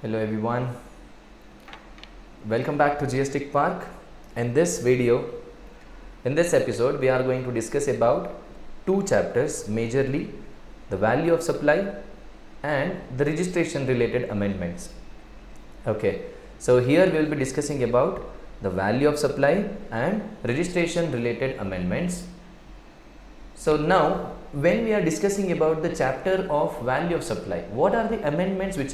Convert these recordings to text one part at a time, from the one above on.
Hello everyone, welcome back to GSTech Park. In this episode, we are going to discuss about two chapters, majorly the value of supply and the registration related amendments. Okay, so here we will be discussing about the value of supply and registration related amendments. So now, when we are discussing about the chapter of value of supply, what are the amendments which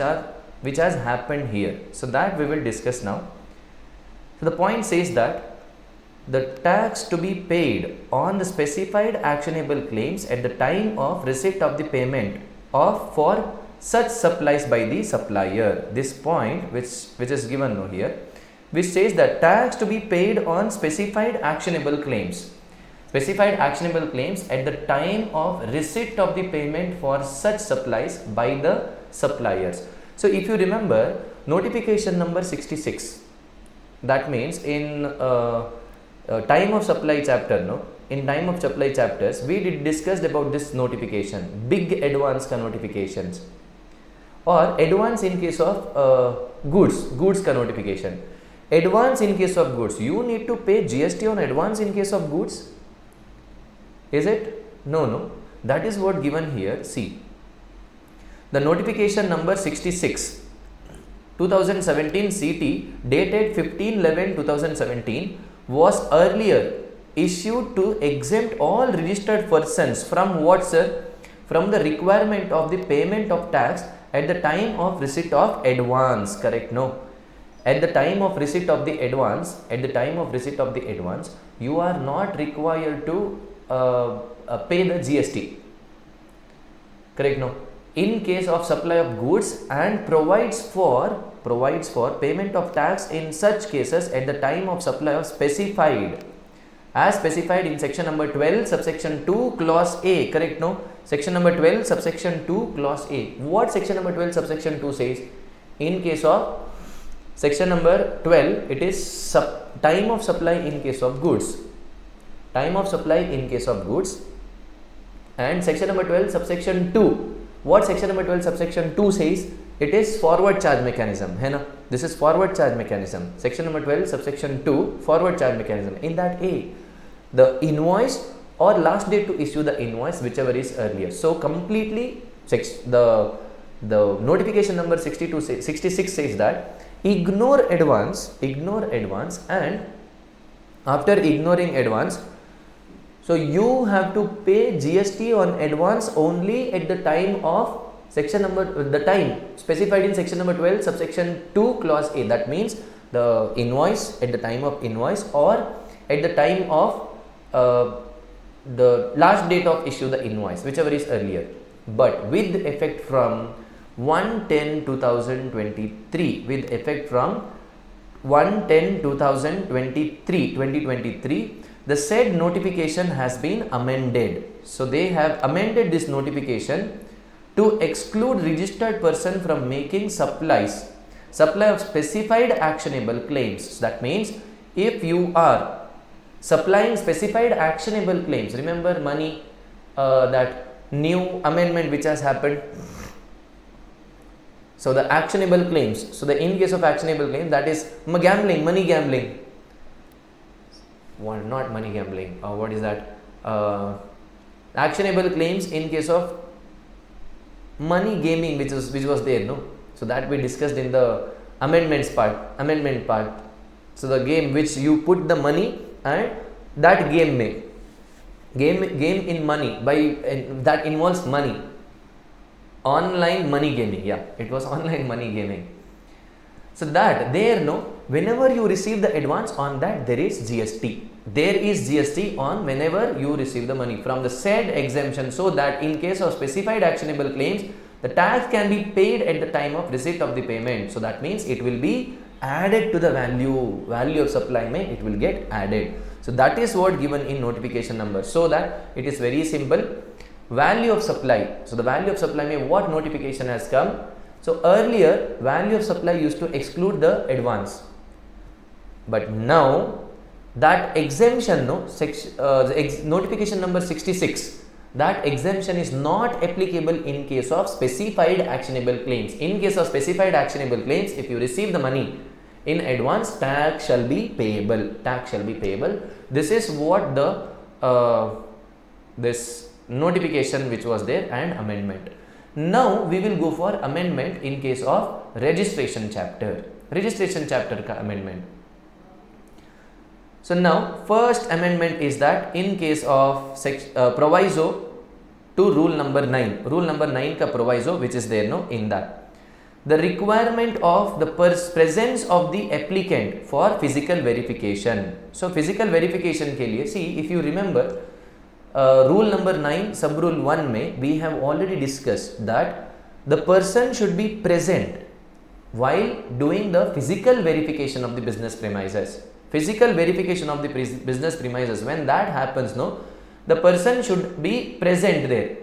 has happened here? So that we will discuss now. So the point says that the tax to be paid on the specified actionable claims at the time of receipt of the payment of for such supplies by the supplier. This point which is given here, which says that tax to be paid on specified actionable claims at the time of receipt of the payment for such supplies by the suppliers. So if you remember notification number 66, that means in time of supply chapter, in time of supply chapters, we discussed about this notification, big advance ka notifications, or advance in case of goods ka notification. Advance in case of goods, you need to pay GST on advance in case of goods. Is it? No. That is what given here. See, the notification number 66, 2017 CT, dated 15/11/2017, was earlier issued to exempt all registered persons from what, sir? From the requirement of the payment of tax at the time of receipt of advance. Correct? No. At the time of receipt of the advance, you are not required to pay the GST. Correct? No. In case of supply of goods, and provides for payment of tax in such cases at the time of supply of specified, as specified in section number 12 subsection 2 clause A. Correct? No. Section number 12 subsection 2 clause A. What section number 12 subsection 2 says? In case of section number 12, it is time of supply in case of goods. Time of supply in case of goods. And section number 12 subsection 2. What section number 12 subsection 2 says? It is forward charge mechanism. Hai na? This is forward charge mechanism. Section number 12 subsection 2, forward charge mechanism. In that A, the invoice or last date to issue the invoice, whichever is earlier. So completely the notification number 66 says that ignore advance, and after ignoring advance, so you have to pay GST on advance only at the time of the time specified in section number 12 subsection 2 clause A. That means the invoice, at the time of invoice, or at the time of the last date of issue the invoice, whichever is earlier. But with effect from 1/10/2023, with effect from 1/10/2023, the said notification has been amended. So they have amended this notification to exclude registered person from making supply of specified actionable claims. That means if you are supplying specified actionable claims, remember money, that new amendment which has happened. So the actionable claims, so the in case of actionable claim, that is money gambling. Not money gambling, what is that? Actionable claims in case of money gaming, which was there, no? So that we discussed in the amendment part. So the game which you put the money, and that game in money, that involves money. Online money gaming, it was online money gaming. So that there, whenever you receive the advance, on that there is GST. There is GST on whenever you receive the money from the said exemption, so that in case of specified actionable claims, the tax can be paid at the time of receipt of the payment. So that means it will be added to the value of supply, it will get added. So that is what given in notification number, so that it is very simple. Value of supply. So the value of supply what notification has come. So earlier value of supply used to exclude the advance, but now that exemption, notification number 66, that exemption is not applicable in case of specified actionable claims. In case of specified actionable claims, if you receive the money in advance, tax shall be payable. Tax shall be payable. This is what the this notification which was there and amendment. Now we will go for amendment in case of registration chapter. Registration chapter ka amendment. So now first amendment is that in case of proviso to rule number 9. Rule number 9 ka proviso which is there no in that. The requirement of the presence of the applicant for physical verification. So physical verification ke liye, see if you remember rule number 9 sub rule 1 mein we have already discussed that the person should be present while doing the physical verification of the business premises. Physical verification of the business premises, when that happens, no, the person should be present there.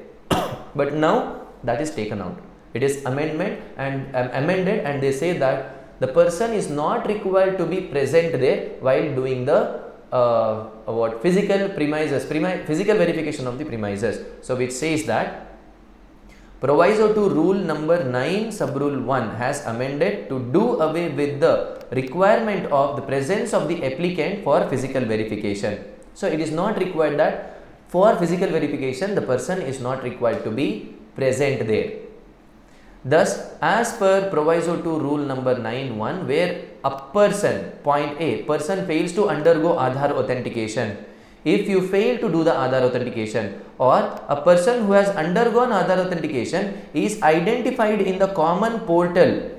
But now that is taken out. It is amended and they say that the person is not required to be present there while doing the physical verification of the premises. So which says that proviso to rule number 9 sub rule 1 has amended to do away with the requirement of the presence of the applicant for physical verification. So it is not required that for physical verification the person is not required to be present there. Thus, as per proviso to rule number 9(1), where a person, point A, person fails to undergo Aadhaar authentication. If you fail to do the Aadhaar authentication, or a person who has undergone Aadhaar authentication is identified in the common portal,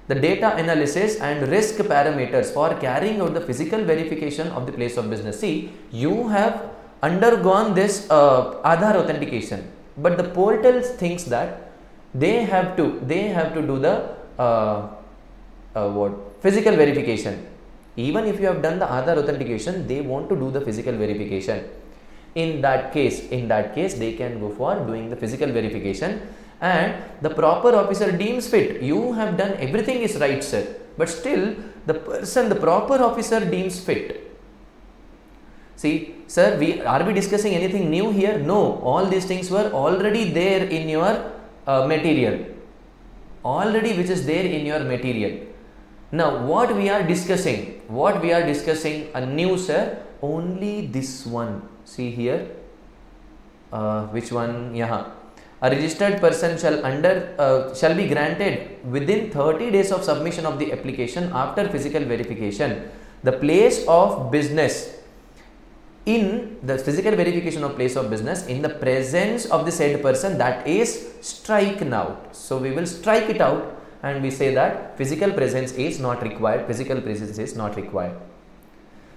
the data analysis and risk parameters for carrying out the physical verification of the place of business. See, you have undergone this Aadhaar authentication, but the portal thinks that they have to do the physical verification. Even if you have done the Aadhaar authentication, they want to do the physical verification. In that case they can go for doing the physical verification, and the proper officer deems fit. You have done everything is right, sir, but still the proper officer deems fit. See, sir, are we discussing anything new here? No, all these things were already there in your material, already which is there in your material. Now what we are discussing a new, sir, only this one. See here, which one? Yeah, a registered person shall be granted within 30 days of submission of the application after physical verification the place of business, in the physical verification of place of business in the presence of the said person, that is stricken out. So we will strike it out and we say that physical presence is not required. Physical presence is not required.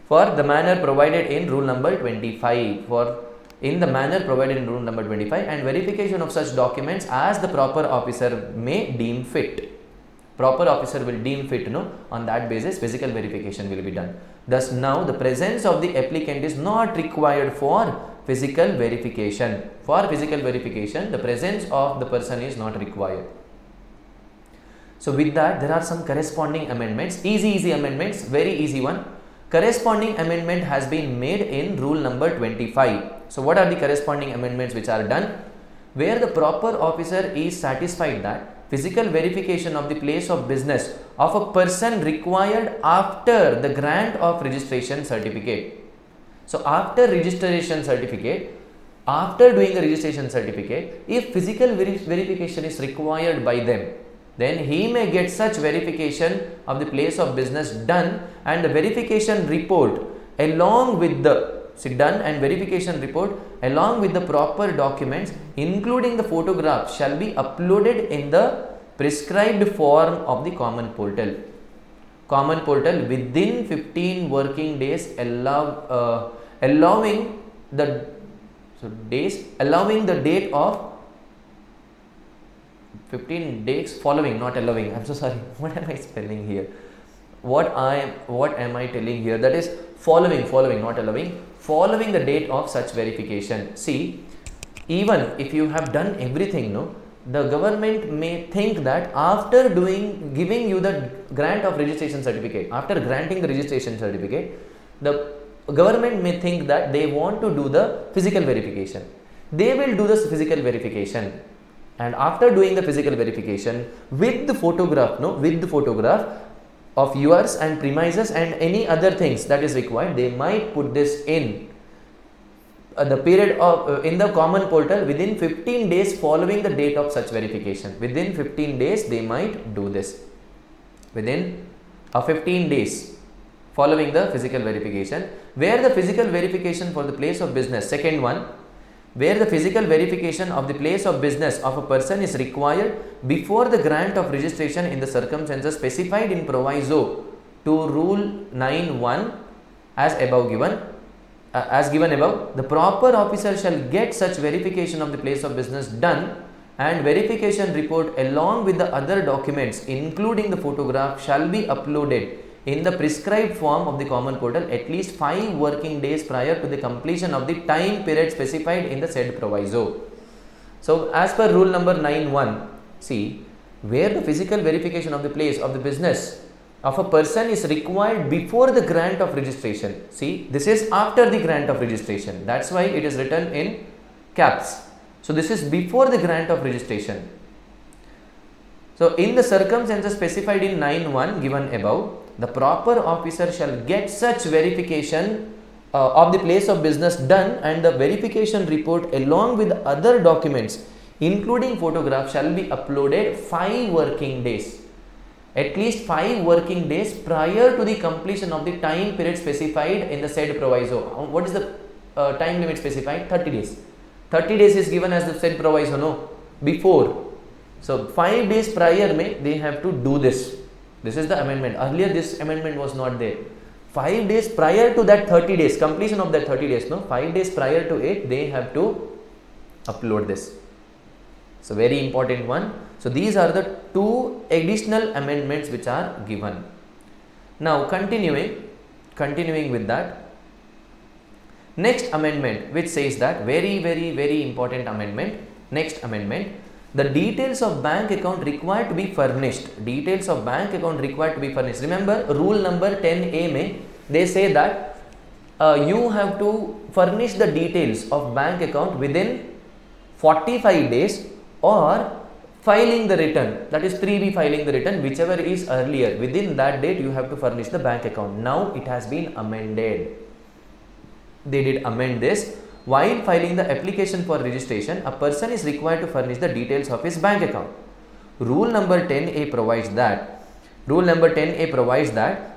For the manner provided in rule number 25. In the manner provided in rule number 25, and verification of such documents as the proper officer may deem fit. Proper officer will deem fit, no? On that basis, physical verification will be done. Thus, now the presence of the applicant is not required for physical verification. For physical verification, the presence of the person is not required. So, with that, there are some corresponding amendments. Easy amendments, very easy one. Corresponding amendment has been made in rule number 25. So, what are the corresponding amendments which are done? Where the proper officer is satisfied that physical verification of the place of business of a person required after the grant of registration certificate. So, after registration certificate, after doing the registration certificate, if physical verification is required by them, then he may get such verification of the place of business done, and the verification report along with the verification report along with the proper documents including the photograph shall be uploaded in the prescribed form of the common portal. Common portal within 15 working days allowing the date of 15 days following, not allowing. I'm so sorry. What am I spelling here? What am I telling here? That is following, not allowing. Following the date of such verification. See, even if you have done everything, no, the government may think that after giving you the grant of registration certificate, after granting the registration certificate, the government may think that they want to do the physical verification. they will do the physical verification. And after doing the physical verification with the photograph, of yours and premises and any other things that is required, they might put this in the period of in the common portal within 15 days following the date of such verification. Within 15 days they might do this. Within 15 days following the physical verification, where the physical verification for the place of business, second one, where the physical verification of the place of business of a person is required before the grant of registration in the circumstances specified in proviso to rule 9(1) as given above, the proper officer shall get such verification of the place of business done, and verification report along with the other documents including the photograph shall be uploaded in the prescribed form of the common portal at least 5 working days prior to the completion of the time period specified in the said proviso. So, as per rule number 9(1), see, where the physical verification of the place of the business of a person is required before the grant of registration. See, this is after the grant of registration. That's why it is written in caps. So, this is before the grant of registration. So, in the circumstances specified in 9(1) given above, the proper officer shall get such verification of the place of business done, and the verification report along with other documents including photograph shall be uploaded 5 working days. At least 5 working days prior to the completion of the time period specified in the said proviso. What is the time limit specified? 30 days. 30 days is given as the said proviso, no? Before. So, 5 days prior they have to do this. This is the amendment. Earlier this amendment was not there. 5 days prior to that 30 days, completion of that 30 days, no? 5 days prior to it, they have to upload this. So, very important one. So, these are the 2 additional amendments which are given. Now, continuing with that, next amendment which says that, very important amendment, next amendment, the details of bank account required to be furnished. Details of bank account required to be furnished. Remember rule number 10A they say that you have to furnish the details of bank account within 45 days or filing the return, that is 3B filing the return, whichever is earlier. Within that date you have to furnish the bank account. Now it has been amended. They did amend this. While filing the application for registration, a person is required to furnish the details of his bank account. Rule number 10A provides that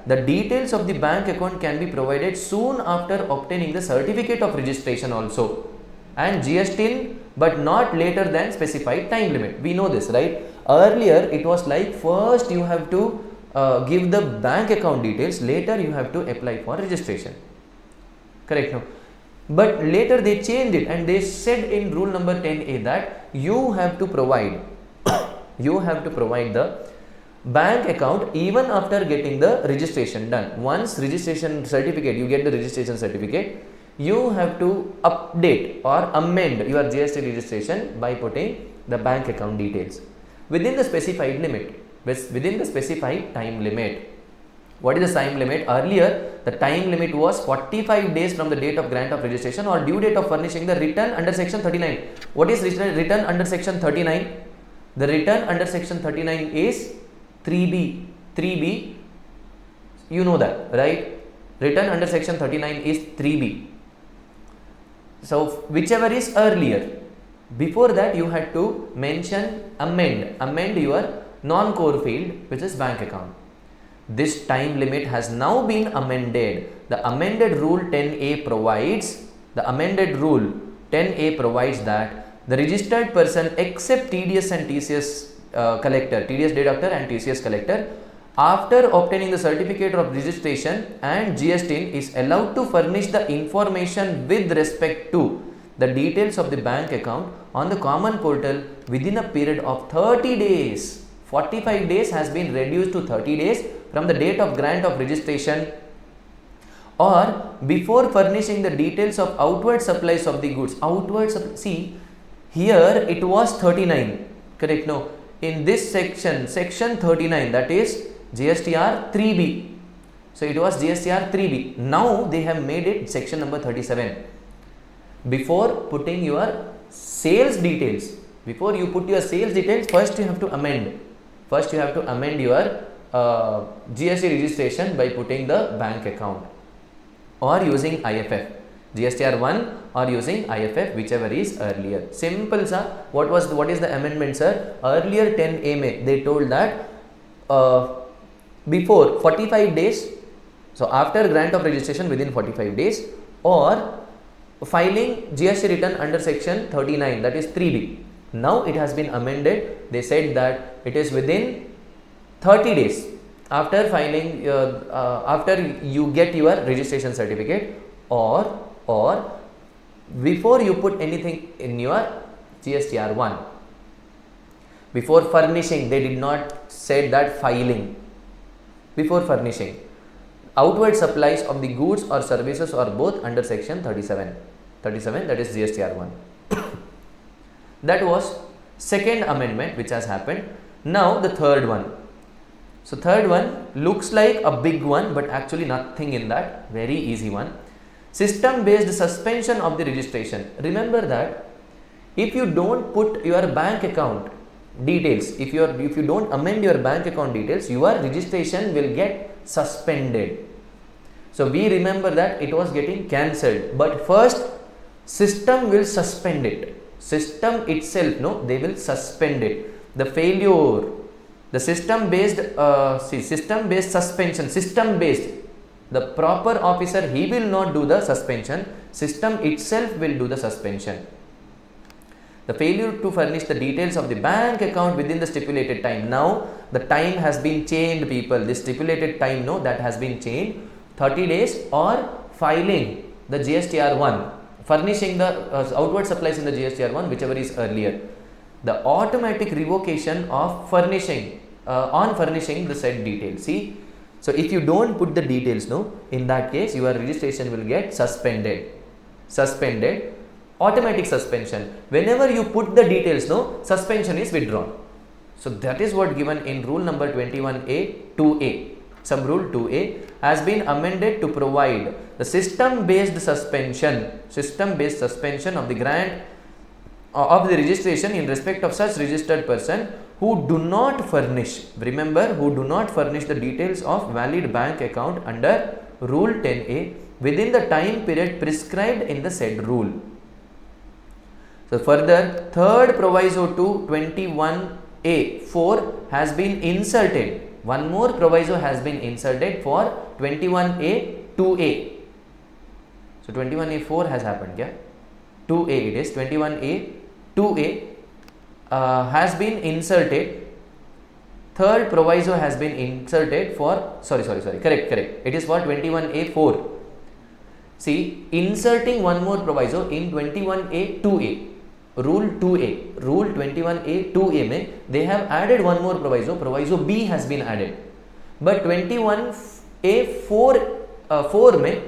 the details of the bank account can be provided soon after obtaining the certificate of registration also, and GST, but not later than specified time limit. We know this, right? Earlier it was like first you have to give the bank account details, later you have to apply for registration. Correct? No? But later they changed it and they said in rule number 10A that you have to provide the bank account even after getting the registration done. Once registration certificate, you get the registration certificate, you have to update or amend your GST registration by putting the bank account details within the specified limit, within the specified time limit. What is the time limit? Earlier, the time limit was 45 days from the date of grant of registration or due date of furnishing the return under section 39. What is return under section 39? The return under section 39 is 3B. 3B, you know that, right? Return under section 39 is 3B. So, whichever is earlier. Before that, you had to mention amend your non-core field, which is bank account. This time limit has now been amended. The amended rule 10A provides that the registered person except TDS and TCS collector, TDS deductor and TCS collector, after obtaining the certificate of registration and GST is allowed to furnish the information with respect to the details of the bank account on the common portal within a period of 30 days. 45 days has been reduced to 30 days from the date of grant of registration or before furnishing the details of outward supplies of the goods. See, here it was 39, correct? No, in this section 39, that is GSTR 3B. So, it was GSTR 3B. Now, they have made it section number 37. Before putting your sales details, before you put your sales details, first you have to amend. First you have to amend your GST registration by putting the bank account or using IFF. GSTR 1 or using IFF, whichever is earlier. Simple, sir. What is the amendment, sir? Earlier 10A May, they told that before 45 days, so after grant of registration within 45 days, or filing GST return under section 39, that is 3D. Now it has been amended. They said that it is within 30 days after filing, after you get your registration certificate, or before you put anything in your GSTR 1. Before furnishing, they did not say that filing. Before furnishing, outward supplies of the goods or services or both under section 37, that is GSTR 1. That was second amendment which has happened. Now the third one. So third one looks like a big one, but actually nothing in that, very easy one. System based suspension of the registration. Remember that if you don't put your bank account details, if you don't amend your bank account details, your registration will get suspended. So we remember that it was getting cancelled, but first system will suspend it. System itself, no, they will suspend it. The failure, the system based suspension, system based, the proper officer, he will not do the suspension, system itself will do the suspension. The failure to furnish the details of the bank account within the stipulated time. Now the time has been changed, people. The stipulated time, no, that has been changed. 30 days or filing the GSTR 1, furnishing the outward supplies in the GSTR 1, whichever is earlier. The automatic revocation of furnishing, on furnishing the said details. See, so if you don't put the details, no, in that case your registration will get suspended. Automatic suspension. Whenever you put the details, no, suspension is withdrawn. So that is what given in rule number 21A 2A. Sub rule 2A has been amended to provide the system based suspension of the grant of the registration in respect of such registered person who do not furnish, remember, who do not furnish the details of valid bank account under rule 10A within the time period prescribed in the said rule. So further, third proviso to 21A 4 has been inserted. One more proviso has been inserted for 21A 2A. So 21A 4 has happened, yeah? 2A it is, 21A 2A has been inserted. Third proviso has been inserted for, correct. It is for 21A 4. See, inserting one more proviso in 21A 2A. Rule 2A, rule 21A 2A mein, they have added one more proviso B has been added. But 21A 4 mein,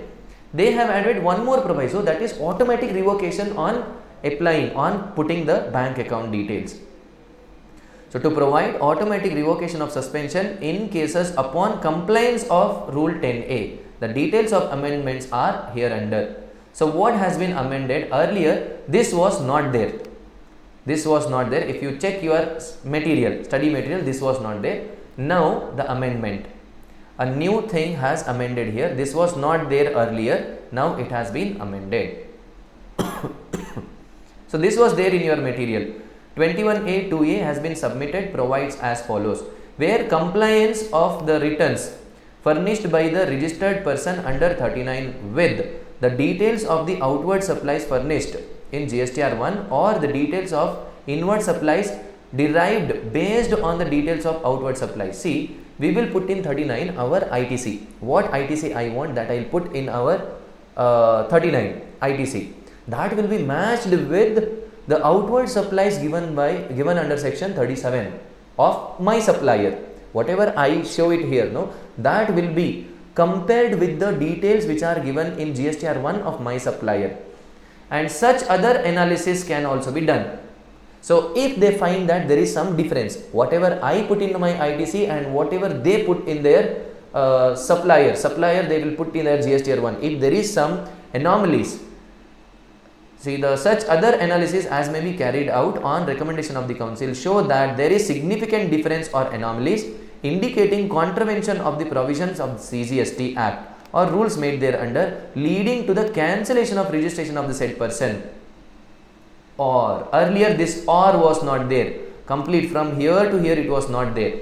they have added one more proviso, that is automatic revocation on applying, on putting the bank account details. So to provide automatic revocation of suspension in cases upon compliance of rule 10A, the details of amendments are hereunder. So what has been amended? Earlier this was not there. If you check your material, study material, this was not there. Now the amendment, a new thing has amended here. This was not there earlier. Now it has been amended. So this was there in your material. 21A 2A has been submitted, provides as follows: where compliance of the returns furnished by the registered person under 39 with the details of the outward supplies furnished in GSTR 1 or the details of inward supplies derived based on the details of outward supplies. See, we will put in 39 our ITC. What ITC I want, that I will put in our 39 ITC. That will be matched with the outward supplies given under section 37 of my supplier. Whatever I show it here, no, that will be compared with the details which are given in GSTR 1 of my supplier, and such other analysis can also be done. So if they find that there is some difference, whatever I put into my ITC and whatever they put in their supplier they will put in their GSTR 1, if there is some anomalies, See, the such other analysis as may be carried out on recommendation of the council show that there is significant difference or anomalies indicating contravention of the provisions of the CGST Act or rules made thereunder, leading to the cancellation of registration of the said person. Or earlier this or was not there, complete from here to here it was not there.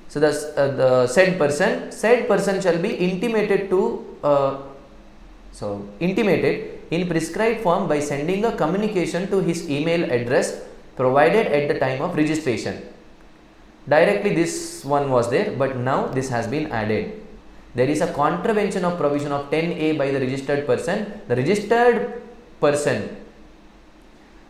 So the said person shall be intimated intimated in prescribed form by sending a communication to his email address provided at the time of registration. Directly this one was there, but now this has been added. There is a contravention of provision of 10A by the registered person. The registered person.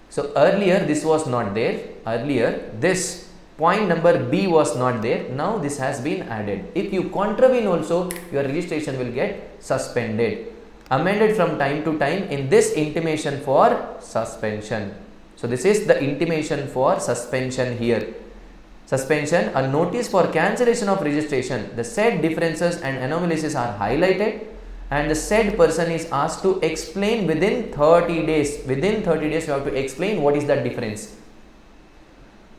So earlier this was not there. Earlier this point number B was not there. Now this has been added. If you contravene also, your registration will get suspended. Amended from time to time in this intimation for suspension. So this is the intimation for suspension here. Suspension, a notice for cancellation of registration. The said differences and anomalies are highlighted and the said person is asked to explain within 30 days. Within 30 days you have to explain what is that difference,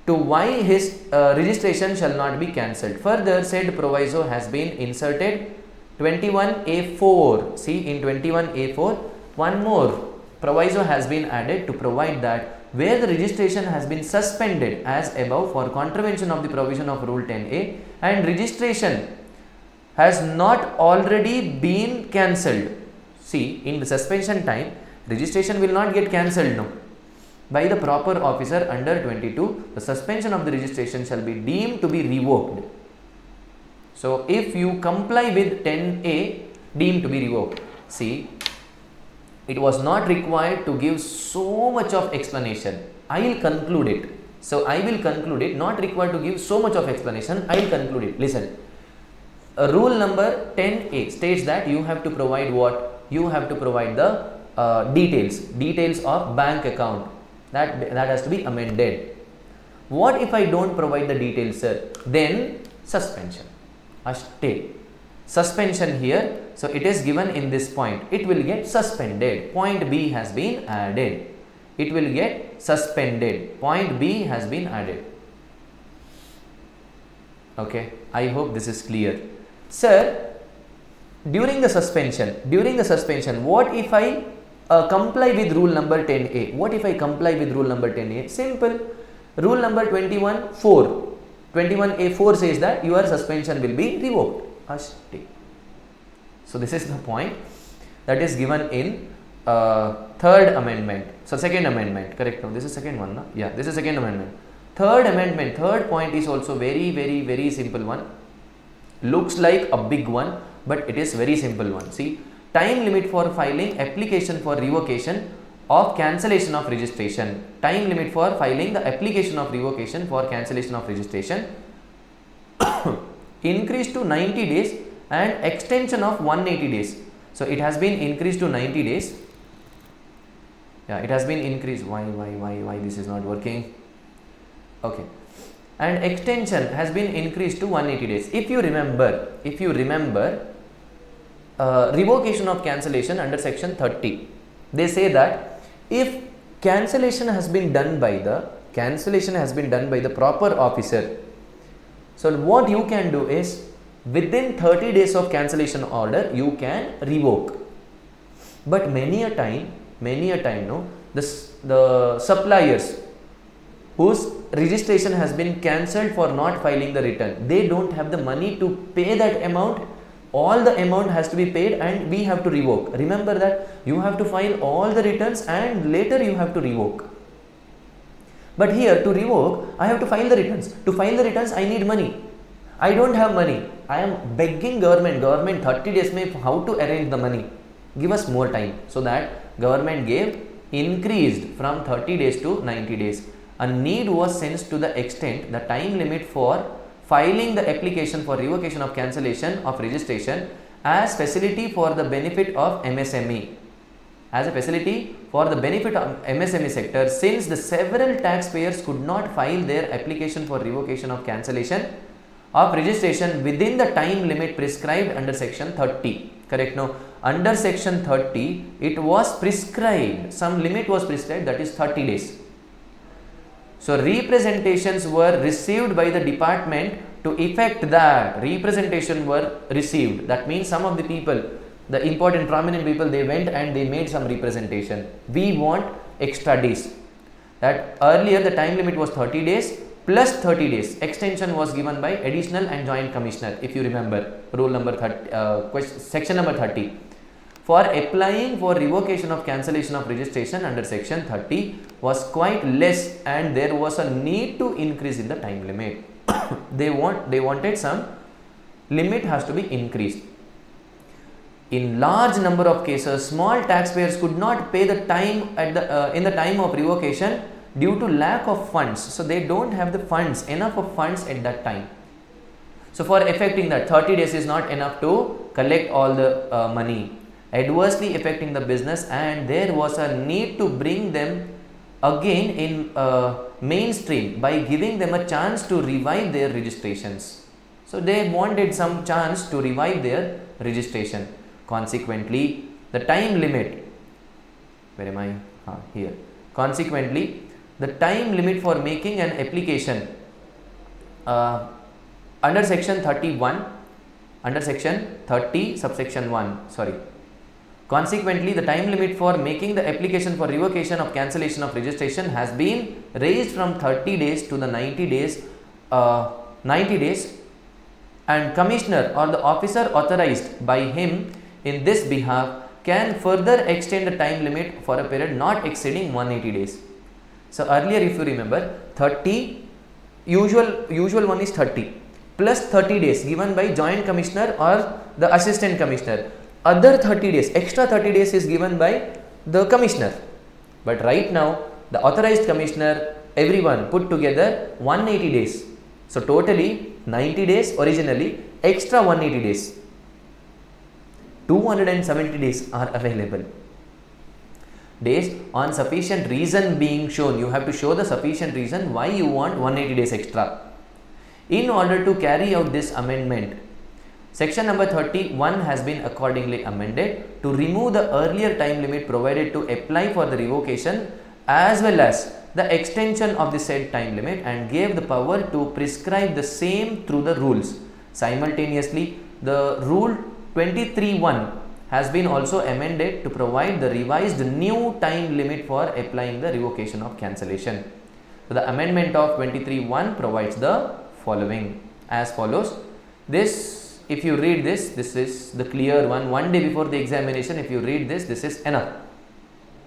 to why his registration shall not be cancelled. Further, said proviso has been inserted 21A4. See, in 21A4 one more proviso has been added to provide that where the registration has been suspended as above for contravention of the provision of Rule 10A and registration has not already been cancelled. See, in the suspension time, registration will not get cancelled now. By the proper officer under 22, the suspension of the registration shall be deemed to be revoked. So, if you comply with 10A, deemed to be revoked. See, it was not required to give so much of explanation. I will conclude it. So, I will conclude it, not required to give so much of explanation. I will conclude it. Listen. Rule number 10A states that you have to provide what? You have to provide the details of bank account. That has to be amended. What if I don't provide the details, sir? Then suspension. Ashte. Suspension here. So it is given in this point. It will get suspended. Point B has been added. It will get suspended. Point B has been added. Okay. I hope this is clear. Sir, during the suspension, what if I comply with rule number 10A? What if I comply with rule number 10A? Simple. Rule number 21.4. 21A4 says that your suspension will be revoked. Ashti. So this is the point that is given in third amendment. So second amendment, correct? No, this is second one, no? Yeah, this is second amendment. Third amendment, third point is also very simple one. Looks like a big one, but it is very simple one. See, time limit for filing application for revocation of cancellation of registration. Time limit for filing the application of revocation for cancellation of registration increased to 90 days and extension of 180 days. So it has been increased to 90 days. Yeah, it has been increased. Why this is not working? Okay. And extension has been increased to 180 days. If you remember, revocation of cancellation under section 30, they say that if cancellation has been done by the proper officer, so what you can do is within 30 days of cancellation order you can revoke. But many a time no, the suppliers whose registration has been cancelled for not filing the return, they don't have the money to pay that amount. All the amount has to be paid and we have to revoke. Remember that you have to file all the returns and later you have to revoke. But here to revoke, I have to file the returns. To file the returns, I need money. I don't have money. I am begging government 30 days mein how to arrange the money. Give us more time. So that government increased from 30 days to 90 days. A need was sensed to the extent the time limit for filing the application for revocation of cancellation of registration as facility for the benefit of MSME. As a facility for the benefit of MSME sector, since the several taxpayers could not file their application for revocation of cancellation of registration within the time limit prescribed under section 30. Correct? No. under section 30, it was prescribed, some limit was prescribed, that is 30 days. So representations were received by the department to effect that. Representation were received. That means some of the people, the important prominent people, they went and they made some representation. We want extra days. That earlier the time limit was 30 days plus 30 days. Extension was given by additional and joint commissioner, if you remember rule number 30, section number 30. For applying for revocation of cancellation of registration under section 30 was quite less, and there was a need to increase in the time limit. they wanted some limit has to be increased. In large number of cases, small taxpayers could not pay the time at the in the time of revocation due to lack of funds. So they don't have the funds, enough of funds at that time. So for effecting that, 30 days is not enough to collect all the money, adversely affecting the business, and there was a need to bring them again in mainstream by giving them a chance to revive their registrations. So they wanted some chance to revive their registration. Consequently, the time limit, where am I? Here. Consequently, the time limit for making an application under section 31, under section 30 subsection 1, sorry. Consequently, the time limit for making the application for revocation of cancellation of registration has been raised from 30 days to the 90 days, and commissioner or the officer authorized by him in this behalf can further extend the time limit for a period not exceeding 180 days. So earlier, if you remember, 30 usual one is 30 plus 30 days given by joint commissioner or the assistant commissioner. Other 30 days, extra 30 days is given by the commissioner. But right now, the authorized commissioner, everyone put together 180 days. So totally 90 days originally, extra 180 days. 270 days are available. Days on sufficient reason being shown. You have to show the sufficient reason why you want 180 days extra. In order to carry out this amendment, section number 31 has been accordingly amended to remove the earlier time limit provided to apply for the revocation as well as the extension of the said time limit, and gave the power to prescribe the same through the rules. Simultaneously, the rule 23(1) has been also amended to provide the revised new time limit for applying the revocation of cancellation. So the amendment of 23(1) provides the following as follows. This, if you read this is the clear one. One day before the examination, if you read this is enough.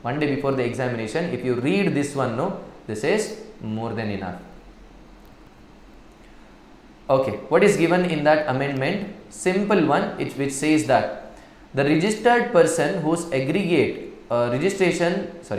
One day before the examination, if you read this one, no, this is more than enough. Okay, what is given in that amendment? Simple one, which says that the registered person whose aggregate registration, sorry,